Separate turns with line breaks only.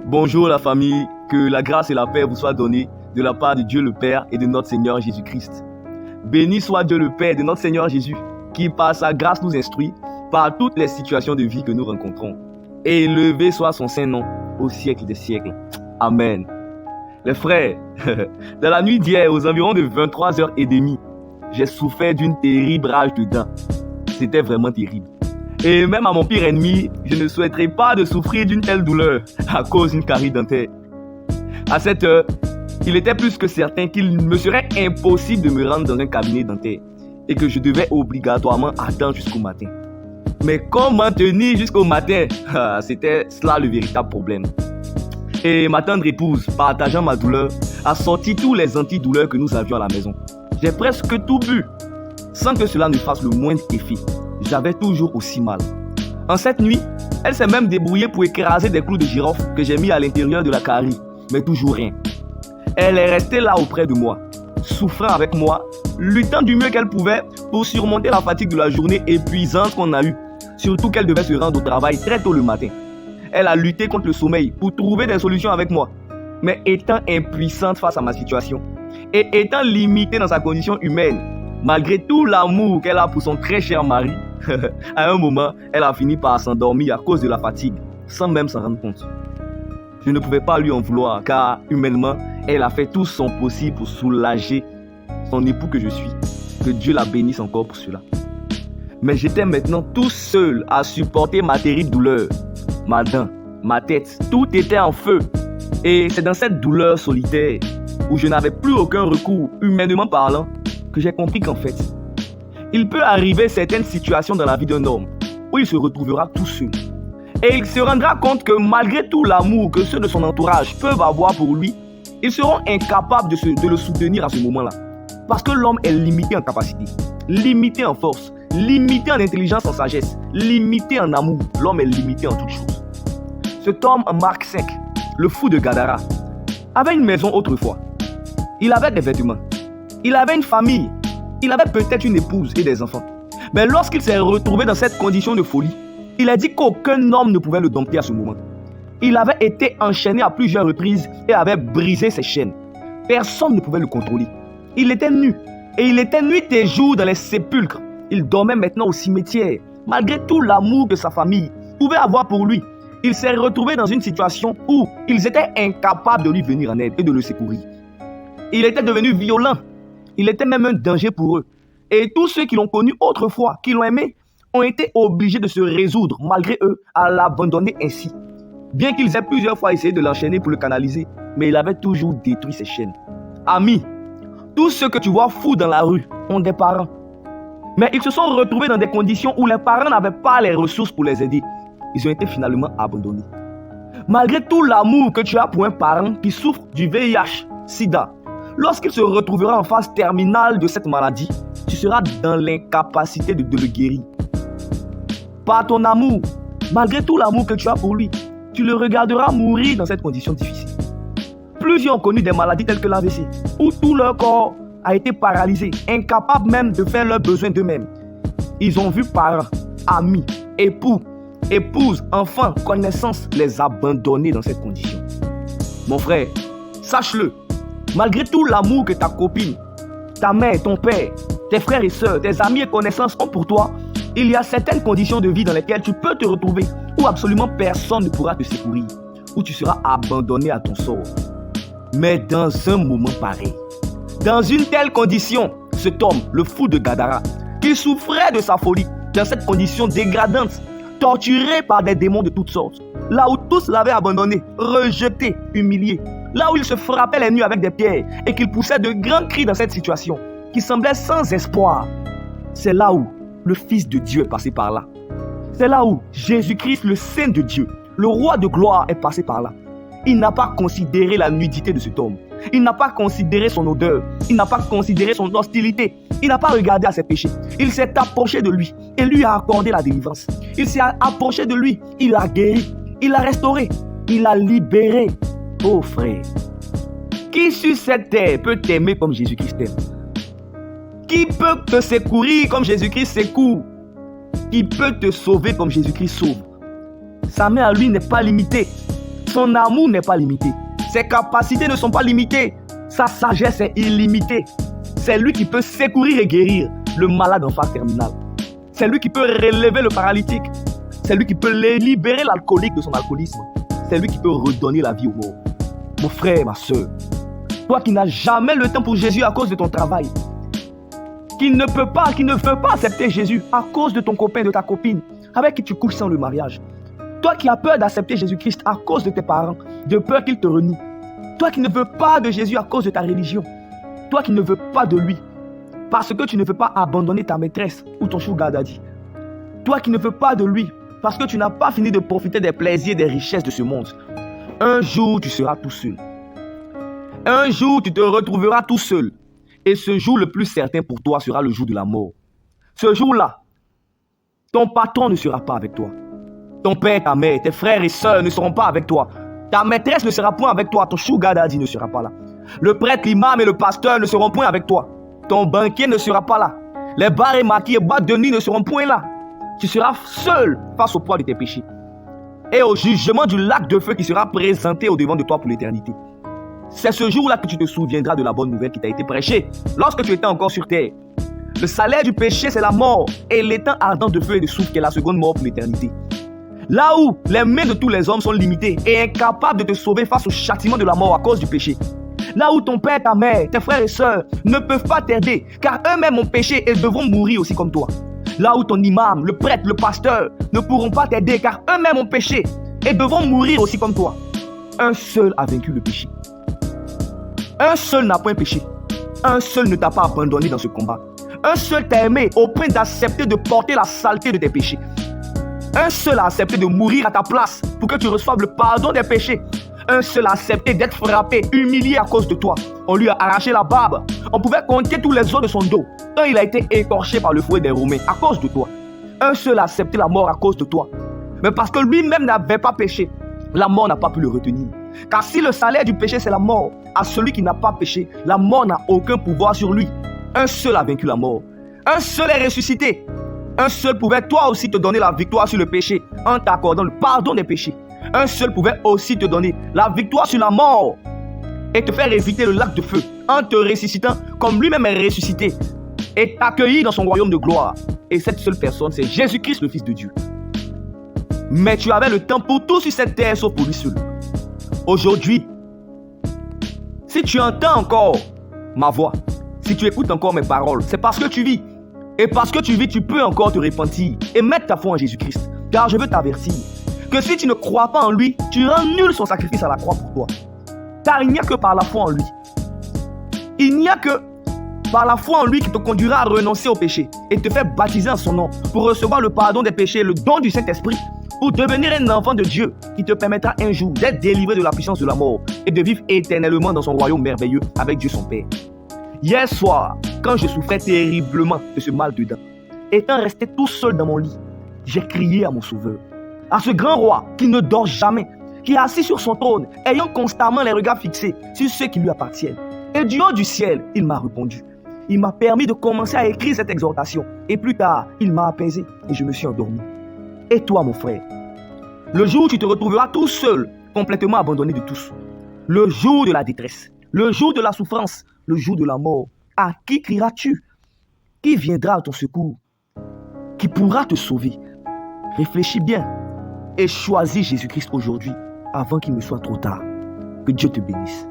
Bonjour la famille, que la grâce et la paix vous soient données de la part de Dieu le Père et de notre Seigneur Jésus-Christ. Béni soit Dieu le Père de notre Seigneur Jésus, qui par sa grâce nous instruit par toutes les situations de vie que nous rencontrons. Et élevé soit son saint nom au siècle des siècles. Amen. Les frères, dans la nuit d'hier, aux environs de 23h30, j'ai souffert d'une terrible rage de dents. C'était vraiment terrible. Et même à mon pire ennemi, je ne souhaiterais pas de souffrir d'une telle douleur à cause d'une carie dentaire. À cette heure, il était plus que certain qu'il me serait impossible de me rendre dans un cabinet dentaire et que je devais obligatoirement attendre jusqu'au matin. Mais comment tenir jusqu'au matin? C'était cela le véritable problème. Et ma tendre épouse, partageant ma douleur, a sorti tous les antidouleurs que nous avions à la maison. J'ai presque tout bu, sans que cela ne fasse le moindre effet. J'avais toujours aussi mal. En cette nuit, elle s'est même débrouillée pour écraser des clous de girofle que j'ai mis à l'intérieur de la carie, mais toujours rien. Elle est restée là auprès de moi, souffrant avec moi, luttant du mieux qu'elle pouvait pour surmonter la fatigue de la journée épuisante qu'on a eue, surtout qu'elle devait se rendre au travail très tôt le matin. Elle a lutté contre le sommeil pour trouver des solutions avec moi, mais étant impuissante face à ma situation et étant limitée dans sa condition humaine, malgré tout l'amour qu'elle a pour son très cher mari, à un moment, elle a fini par s'endormir à cause de la fatigue, sans même s'en rendre compte. Je ne pouvais pas lui en vouloir, car humainement, elle a fait tout son possible pour soulager son époux que je suis. Que Dieu la bénisse encore pour cela. Mais j'étais maintenant tout seul à supporter ma terrible douleur. Ma dent, ma tête, tout était en feu. Et c'est dans cette douleur solitaire, où je n'avais plus aucun recours, humainement parlant, que j'ai compris qu'en fait, il peut arriver certaines situations dans la vie d'un homme où il se retrouvera tout seul. Et il se rendra compte que malgré tout l'amour que ceux de son entourage peuvent avoir pour lui, ils seront incapables de le soutenir à ce moment-là. Parce que l'homme est limité en capacité, limité en force, limité en intelligence, en sagesse, limité en amour. L'homme est limité en toutes choses. Cet homme, Marc 5, le fou de Gadara, avait une maison autrefois. Il avait des vêtements. Il avait une famille. Il avait peut-être une épouse et des enfants. Mais lorsqu'il s'est retrouvé dans cette condition de folie, il a dit qu'aucun homme ne pouvait le dompter à ce moment. Il avait été enchaîné à plusieurs reprises et avait brisé ses chaînes. Personne ne pouvait le contrôler. Il était nu. Et il était nuit et jour dans les sépulcres. Il dormait maintenant au cimetière. Malgré tout l'amour que sa famille pouvait avoir pour lui, il s'est retrouvé dans une situation où ils étaient incapables de lui venir en aide et de le secourir. Il était devenu violent. Il était même un danger pour eux. Et tous ceux qui l'ont connu autrefois, qui l'ont aimé, ont été obligés de se résoudre, malgré eux, à l'abandonner ainsi. Bien qu'ils aient plusieurs fois essayé de l'enchaîner pour le canaliser, mais il avait toujours détruit ses chaînes. Amis, tous ceux que tu vois fous dans la rue ont des parents. Mais ils se sont retrouvés dans des conditions où les parents n'avaient pas les ressources pour les aider. Ils ont été finalement abandonnés. Malgré tout l'amour que tu as pour un parent qui souffre du VIH, SIDA, lorsqu'il se retrouvera en phase terminale de cette maladie, tu seras dans l'incapacité de le guérir. Par ton amour, malgré tout l'amour que tu as pour lui, tu le regarderas mourir dans cette condition difficile. Plusieurs ont connu des maladies telles que l'AVC, où tout leur corps a été paralysé, incapables même de faire leurs besoins d'eux-mêmes. Ils ont vu parents, amis, époux, épouses, enfants, connaissances les abandonner dans cette condition. Mon frère, sache-le, malgré tout l'amour que ta copine, ta mère, ton père, tes frères et sœurs, tes amis et connaissances ont pour toi, il y a certaines conditions de vie dans lesquelles tu peux te retrouver où absolument personne ne pourra te secourir, où tu seras abandonné à ton sort. Mais dans un moment pareil, dans une telle condition, cet homme, le fou de Gadara, qui souffrait de sa folie, dans cette condition dégradante, torturé par des démons de toutes sortes, là où tous l'avaient abandonné, rejeté, humilié, là où il se frappait les nues avec des pierres et qu'il poussait de grands cris dans cette situation, qui semblait sans espoir, c'est là où le Fils de Dieu est passé par là. C'est là où Jésus-Christ, le Saint de Dieu, le Roi de gloire, est passé par là. Il n'a pas considéré la nudité de cet homme. Il n'a pas considéré son odeur. Il n'a pas considéré son hostilité. Il n'a pas regardé à ses péchés. Il s'est approché de lui et lui a accordé la délivrance. Il s'est approché de lui. Il l'a guéri. Il l'a restauré. Il l'a libéré. Oh frère, qui sur cette terre peut t'aimer comme Jésus-Christ t'aime? Qui peut te secourir comme Jésus-Christ secourt? Qui peut te sauver comme Jésus-Christ sauve? Sa main à lui n'est pas limitée. Son amour n'est pas limité. Ses capacités ne sont pas limitées. Sa sagesse est illimitée. C'est lui qui peut secourir et guérir le malade en phase terminale. C'est lui qui peut relever le paralytique. C'est lui qui peut libérer l'alcoolique de son alcoolisme. C'est lui qui peut redonner la vie aux morts. Mon frère, ma soeur, toi qui n'as jamais le temps pour Jésus à cause de ton travail, qui ne veut pas accepter Jésus à cause de ton copain, de ta copine, avec qui tu couches sans le mariage. Toi qui as peur d'accepter Jésus-Christ à cause de tes parents, de peur qu'il te renie. Toi qui ne veux pas de Jésus à cause de ta religion. Toi qui ne veux pas de lui parce que tu ne veux pas abandonner ta maîtresse ou ton sugar daddy. Toi qui ne veux pas de lui parce que tu n'as pas fini de profiter des plaisirs et des richesses de ce monde. Un jour, tu seras tout seul. Un jour, tu te retrouveras tout seul. Et ce jour le plus certain pour toi sera le jour de la mort. Ce jour-là, ton patron ne sera pas avec toi. Ton père, ta mère, tes frères et sœurs ne seront pas avec toi. Ta maîtresse ne sera point avec toi. Ton sugar daddy ne sera pas là. Le prêtre, l'imam et le pasteur ne seront point avec toi. Ton banquier ne sera pas là. Les bars et maquis et boîtes de nuit ne seront point là. Tu seras seul face au poids de tes péchés. Et au jugement du lac de feu qui sera présenté au devant de toi pour l'éternité. C'est ce jour-là que tu te souviendras de la bonne nouvelle qui t'a été prêchée lorsque tu étais encore sur terre. Le salaire du péché, c'est la mort et l'étang ardent de feu et de soufre qui est la seconde mort pour l'éternité. Là où les mains de tous les hommes sont limitées et incapables de te sauver face au châtiment de la mort à cause du péché. Là où ton père, ta mère, tes frères et sœurs ne peuvent pas t'aider car eux-mêmes ont péché et devront mourir aussi comme toi. Là où ton imam, le prêtre, le pasteur ne pourront pas t'aider car eux-mêmes ont péché et devront mourir aussi comme toi. Un seul a vaincu le péché. Un seul n'a point péché. Un seul ne t'a pas abandonné dans ce combat. Un seul t'a aimé au point d'accepter de porter la saleté de tes péchés. Un seul a accepté de mourir à ta place pour que tu reçoives le pardon des péchés. Un seul a accepté d'être frappé, humilié à cause de toi. On lui a arraché la barbe. On pouvait compter tous les os de son dos. Tant il a été écorché par le fouet des Romains à cause de toi. Un seul a accepté la mort à cause de toi. Mais parce que lui-même n'avait pas péché, la mort n'a pas pu le retenir. Car si le salaire du péché c'est la mort, à celui qui n'a pas péché, la mort n'a aucun pouvoir sur lui. Un seul a vaincu la mort. Un seul est ressuscité. Un seul pouvait toi aussi te donner la victoire sur le péché en t'accordant le pardon des péchés. Un seul pouvait aussi te donner la victoire sur la mort et te faire éviter le lac de feu en te ressuscitant comme lui-même est ressuscité et t'accueillir dans son royaume de gloire. Et cette seule personne, c'est Jésus-Christ, le Fils de Dieu. Mais tu avais le temps pour tout sur cette terre sauf pour lui seul. Aujourd'hui, si tu entends encore ma voix, si tu écoutes encore mes paroles, c'est parce que tu vis. Et parce que tu vis, tu peux encore te repentir et mettre ta foi en Jésus-Christ. Car je veux t'avertir que si tu ne crois pas en lui, tu rends nul son sacrifice à la croix pour toi. Car il n'y a que par la foi en lui. Il n'y a que par la foi en lui qui te conduira à renoncer au péché et te faire baptiser en son nom pour recevoir le pardon des péchés et le don du Saint-Esprit pour devenir un enfant de Dieu qui te permettra un jour d'être délivré de la puissance de la mort et de vivre éternellement dans son royaume merveilleux avec Dieu son Père. Hier soir, quand je souffrais terriblement de ce mal dedans, étant resté tout seul dans mon lit, j'ai crié à mon Sauveur, à ce grand roi qui ne dort jamais, qui est assis sur son trône, ayant constamment les regards fixés sur ceux qui lui appartiennent. Et du haut du ciel, il m'a répondu. Il m'a permis de commencer à écrire cette exhortation. Et plus tard, il m'a apaisé et je me suis endormi. Et toi, mon frère, le jour où tu te retrouveras tout seul, complètement abandonné de tous, le jour de la détresse, le jour de la souffrance, le jour de la mort, à qui crieras-tu? Qui viendra à ton secours? Qui pourra te sauver? Réfléchis bien et choisis Jésus-Christ aujourd'hui avant qu'il ne soit trop tard. Que Dieu te bénisse.